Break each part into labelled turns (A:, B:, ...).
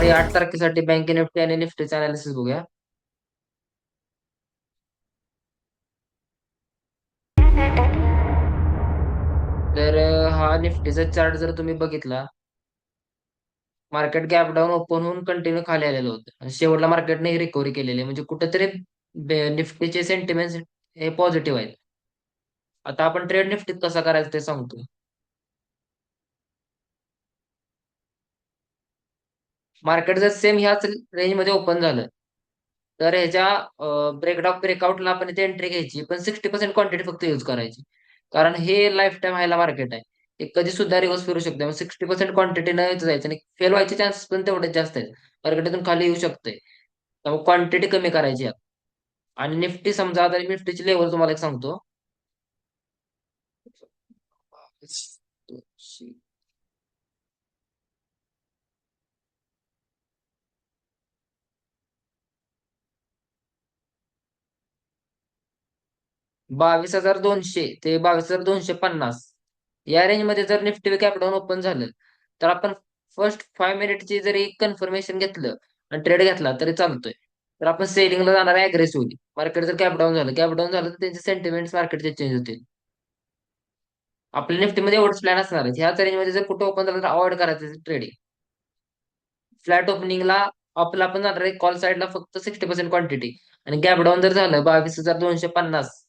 A: ते 8 तारखेसाठी bank Nifty आणि निफ्टीचं अनालिसिस बघूया. तर हा निफ्टीचा चार्ट जर तुम्ही बघितला, मार्केट गॅप डाऊन ओपन होऊन कंटिन्यू खाली आलेलं होतं आणि शेवटला मार्केटने रिकव्हरी केलेली आहे. म्हणजे कुठेतरी निफ्टीचे सेंटिमेंट हे पॉझिटिव्ह आहेत. आता आपण ट्रेड निफ्टीत कसा करायचं ते सांगतो. मार्केट जर सेम ह्याच रेंजमध्ये ओपन झालं, तर ह्याच्या ब्रेकआउटला आपण इथे एंट्री घ्यायची, पण 60% क्वांटिटी फक्त यूज करायची. कारण हे लाईफ टाईम हायला मार्केट आहे. हे कधी सुद्धा रिव्हर्स फिरू शकते. मग 60% क्वांटिटी न जायचं आणि फेल व्हायचे चान्सेस पण तेवढेच जास्त आहेत. मार्केटतून खाली येऊ शकते. त्यामुळे क्वांटिटी कमी करायची आहे. आणि निफ्टी समजा, आता निफ्टीची लेवल तुम्हाला एक सांगतो. 22,200 ते 22,250 या रेंजमध्ये जर निफ्टी कॅप डाऊन ओपन झालं, तर आपण फर्स्ट 5 मिनिटची जरी कन्फर्मेशन घेतलं आणि ट्रेड घेतला तरी चालतोय. तर आपण सेलिंगला जाणार आहे अग्रेसिव्हली. मार्केट जर कॅप डाऊन झालं तर त्यांचे सेंटिमेंट्स मार्केटचे चेंज होतील. आपल्या निफ्टीमध्ये एवढंच प्लॅन असणार आहे. ह्याच रेंजमध्ये जर कुठं ओपन झालं तर अवॉइड करायचं ट्रेडिंग. फ्लॅट ओपनिंगला आपला आपण जाणार आहे कॉल साईडला फक्त 60% क्वांटिटी. आणि गॅप डाऊन जर झालं 22,250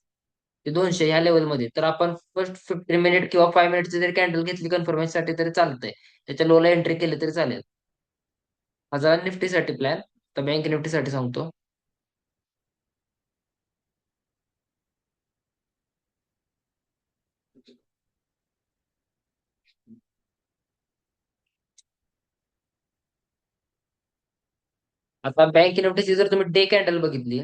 A: ते 200 ह्या लेवलमध्ये, तर आपण फर्स्ट 15 मिनिट किंवा 5 मिनिटची जरी कॅन्डल घेतली कन्फर्मेशनसाठी तरी चालतंय. त्याच्या लोला एंट्री केली तरी चालेल. हा झाला निफ्टीसाठी प्लॅन. तर बँक निफ्टीसाठी सांगतो. आता बँक निफ्टीची जर तुम्ही डे कॅन्डल बघितली,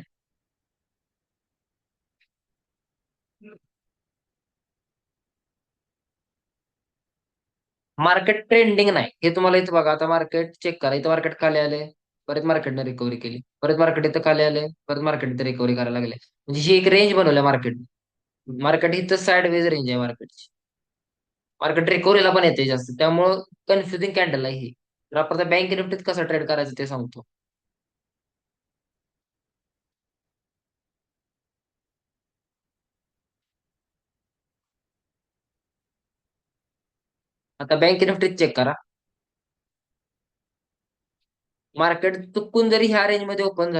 A: मार्केट ट्रेंडिंग नाही हे तुम्हाला इथं बघा. आता मार्केट चेक करा. इथं मार्केट खाली आले, परत मार्केटने रिकव्हरी केली, परत मार्केट इथं खाली आले, परत मार्केट इथं रिकव्हरी करायला लागले. म्हणजे ही एक रेंज बनवली मार्केट. मार्केट इथं साइड वेज रेंज आहे मार्केटची. मार्केट रिकव्हरीला पण येते जास्त, त्यामुळं कन्फ्युजिंग कॅन्डल आहे ही. तर आपण आता बँक निफ्टीत कसं ट्रेड करायचं ते सांगतो. आता बँक निफ्टीत चेक करा. मार्केट चुकून जरी ह्या रेंज मध्ये ओपन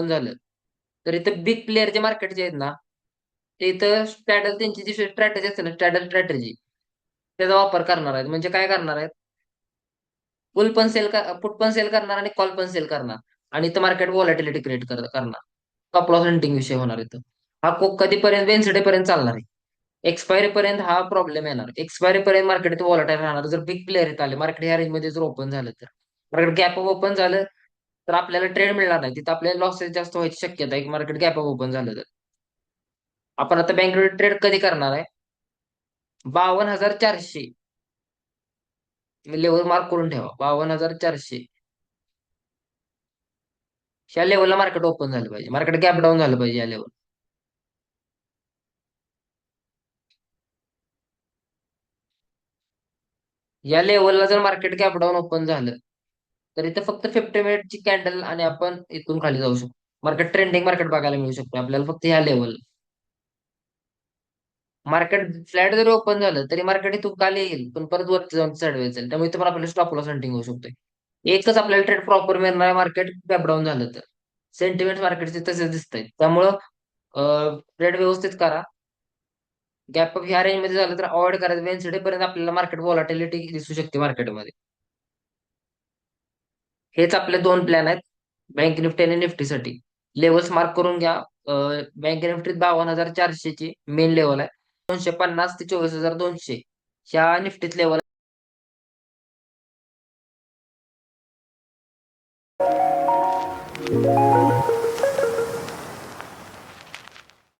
A: झालं, तर इथं बिग प्लेअर जे मार्केटचे आहेत ना, ते इथं स्ट्रॅटल त्यांची जी स्ट्रॅटेजी असते ना, स्ट्रॅटल स्ट्रॅटेजी, त्याचा वापर करणार आहेत. म्हणजे काय करणार आहेत? पुट पण सेल करणार आणि कॉल पण सेल करणार. आणि इथं मार्केट व्हॉलॅटिलिटी क्रिएट करणार. स्टॉप लॉस हंटिंग विषय होणार इथं. हा कधीपर्यंत वेन्सडे पर्यंत चालणार आहे. एक्सपायरी पर्यंत हा प्रॉब्लेम येणार. एक्सपायरी पर्यंत मार्केट इथं व्हॉलटाईल राहणार जर बिग प्लेअर येत आले. मार्केट ह्या रेंज मध्ये जर ओपन झालं तर, मार्केट गॅप ओपन झालं तर आपल्याला ट्रेड मिळणार नाही. तिथं आपल्याला लॉसेस जास्त व्हायची शक्यता आहे, मार्केट गॅप ओपन झालं तर. आपण आता बँक ट्रेड कधी करणार आहे? 52,400 लेवल मार्क करून ठेवा. 52,400 ह्या लेवलला मार्केट ओपन झालं पाहिजे. मार्केट गॅप डाऊन झालं पाहिजे या लेवल. या लेवलला जर मार्केट गॅप डाऊन ओपन झालं, तर इथे फक्त 50 मिनिटची कॅन्डल आणि आपण इथून खाली जाऊ शकतो. मार्केट ट्रेंडिंग मार्केट बघायला मिळू शकतो आपल्याला फक्त ह्या लेवल. मार्केट फ्लॅट जरी ओपन झालं तरी मार्केट इथून खाली येईल, पण परत वरती जाऊन साईडवेज जाईल. त्यामुळे इथं पण आपल्याला स्टॉप लॉस हंटिंग होऊ शकते. एकच आपल्याला ट्रेड प्रॉपर मिळणार आहे मार्केट गॅप डाऊन झालं तर. सेंटिमेंट मार्केटचे तसेच दिसत आहेत. त्यामुळं ट्रेड व्यवस्थित करा. गॅप अप ह्या रेंज मध्ये झालं तर अवॉइड करायचं. वेन्सडे पर्यंत आपल्याला मार्केट व्हॉलॅटिलिटी दिसू शकते मार्केटमध्ये. हेच आपले दोन प्लॅन आहेत बँक निफ्टी आणि निफ्टीसाठी. लेवल्स मार्क करून घ्या. बँक निफ्टीत 52,400 ची मेन लेवल आहे. 250 ते 24,200 ह्या निफ्टीत लेवल